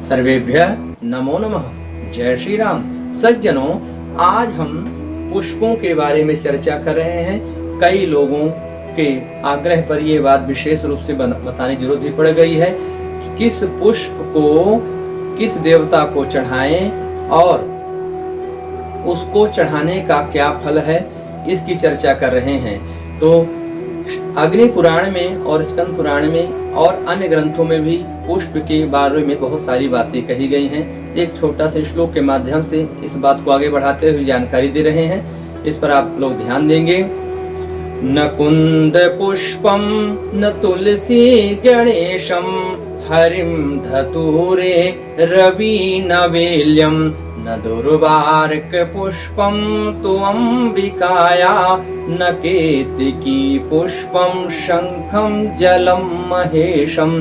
सर्वेभ्यः नमो नमः। जय श्री राम। सज्जनों, आज हम पुष्पों के बारे में चर्चा कर रहे हैं। कई लोगों के आग्रह पर यह बात विशेष रूप से बताने की जरूरत भी पड़ गई है कि किस पुष्प को किस देवता को चढ़ाएं और उसको चढ़ाने का क्या फल है, इसकी चर्चा कर रहे हैं। तो अग्नि पुराण में और स्कंद पुराण में और अन्य ग्रंथों में भी पुष्प के बारे में बहुत सारी बातें कही गई हैं। एक छोटा सा श्लोक के माध्यम से इस बात को आगे बढ़ाते हुए जानकारी दे रहे हैं, इस पर आप लोग ध्यान देंगे। न कुंद पुष्पम न तुलसी गणेशम हरिम धतूरे रवि नवेल्यम न दुर्वार्क पुष्पम तु अंबिकाया न केतकी पुष्पम शंखम जलम महेशम।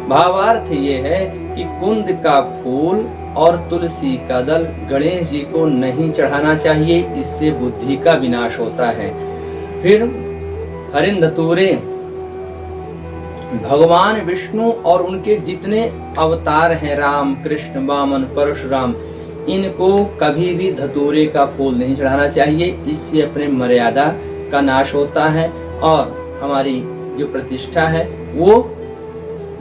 भावार्थ ये है कि कुंद का फूल और तुलसी का दल गणेश जी को नहीं चढ़ाना चाहिए, इससे बुद्धि का विनाश होता है। फिर हरिन धतूरे भगवान विष्णु और उनके जितने अवतार हैं, राम कृष्ण वामन परशुराम, इनको कभी भी धतूरे का फूल नहीं चढ़ाना चाहिए, इससे अपने मर्यादा का नाश होता है और हमारी जो प्रतिष्ठा है वो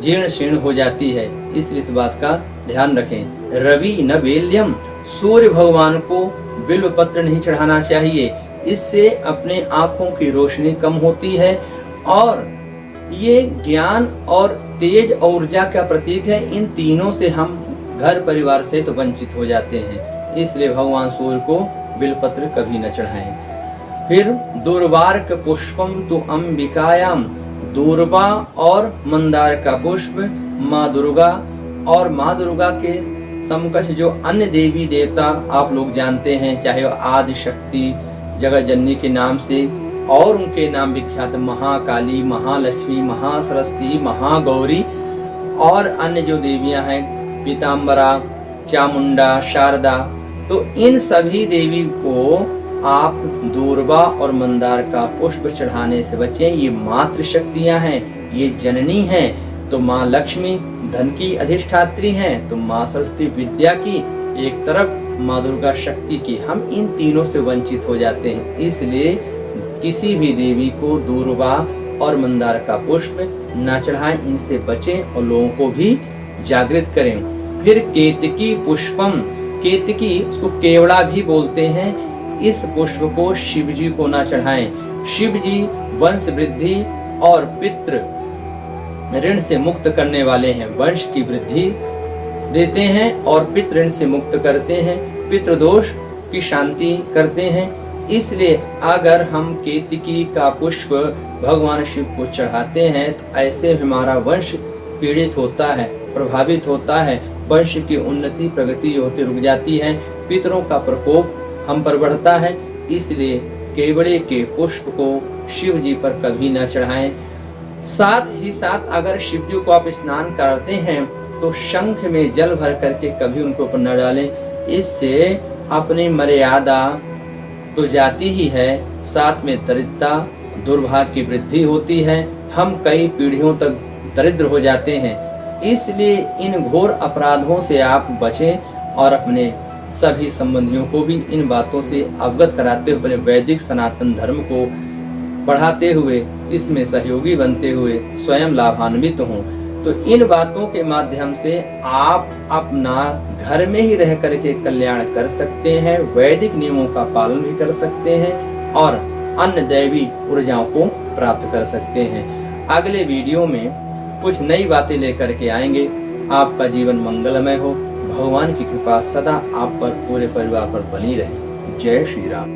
जीर्ण शीर्ण हो जाती है, इसलिए इस बात का ध्यान रखें। रवि न बेल्यम, सूर्य भगवान को बिल्व पत्र नहीं चढ़ाना चाहिए, इससे अपने आंखों की रोशनी कम होती है और ये ज्ञान और तेज और ऊर्जा का प्रतीक है। इन तीनों से हम घर परिवार से तो वंचित हो जाते हैं, इसलिए भगवान सूर्य को बिलपत्र कभी न चढ़ाएं। फिर दुर्वार्क पुष्पम तु अंबिकायाम, दूर्वा और मंदार का पुष्प माँ दुर्गा और माँ दुर्गा के समकक्ष जो अन्य देवी देवता आप लोग जानते हैं, चाहे वो आदि शक्ति जगत जननी के नाम से और उनके नाम विख्यात महाकाली, महालक्ष्मी, महासरस्वती, महागौरी और अन्य जो देवियां हैं, पीताम्बरा, चामुंडा, शारदा, तो इन सभी देवी को आप दूर्वा और मंदार का पुष्प चढ़ाने से बचें। ये मातृ शक्तियां हैं, ये जननी हैं। तो माँ लक्ष्मी धन की अधिष्ठात्री हैं, तो माँ सरस्वती विद्या की एक तरफ, माँ दुर्गा शक्ति की। हम इन तीनों से वंचित हो जाते हैं, इसलिए किसी भी देवी को दूर्वा और मंदार का पुष्प न चढ़ाएं, इनसे बचें और लोगों को भी जागृत करें। फिर केतकी पुष्पम, केतकी उसको केवड़ा भी बोलते हैं, इस पुष्प को शिव जी को ना चढ़ाएं। शिव जी वंश वृद्धि और पितृ ऋण से मुक्त करने वाले हैं, वंश की वृद्धि देते हैं और पितृ ऋण से मुक्त करते हैं, पितृदोष की शांति करते हैं। इसलिए अगर हम केतकी का पुष्प भगवान शिव को चढ़ाते हैं तो ऐसे हमारा वंश पीड़ित होता है, प्रभावित होता है, वंश की उन्नति प्रगति होती रुक जाती है, पितरों का प्रकोप हम पर बढ़ता है। इसलिए केवड़े के पुष्प को शिव जी पर कभी न चढ़ाएं। साथ ही साथ अगर शिव जी को आप स्नान कराते हैं तो शंख में जल भर करके कभी उनको ऊपर न डालें, इससे अपनी मर्यादा तो जाती ही है, साथ में दरिद्रता दुर्भाग्य की वृद्धि होती है, हम कई पीढ़ियों तक दरिद्र हो जाते हैं। इसलिए इन घोर अपराधों से आप बचें और अपने सभी संबंधियों को भी इन बातों से अवगत कराते हुए अपने वैदिक सनातन धर्म को बढ़ाते हुए, इसमें सहयोगी बनते हुए स्वयं लाभान्वित हों। तो इन बातों के माध्यम से आप अपना घर में ही रह करके कल्याण कर सकते हैं, वैदिक नियमों का पालन भी कर सकते हैं और अन्य दैवी ऊर्जाओं को प्राप्त कर सकते हैं। अगले वीडियो में कुछ नई बातें लेकर के आएंगे। आपका जीवन मंगलमय हो, भगवान की कृपा सदा आप पर पूरे परिवार पर बनी रहे। जय श्री राम।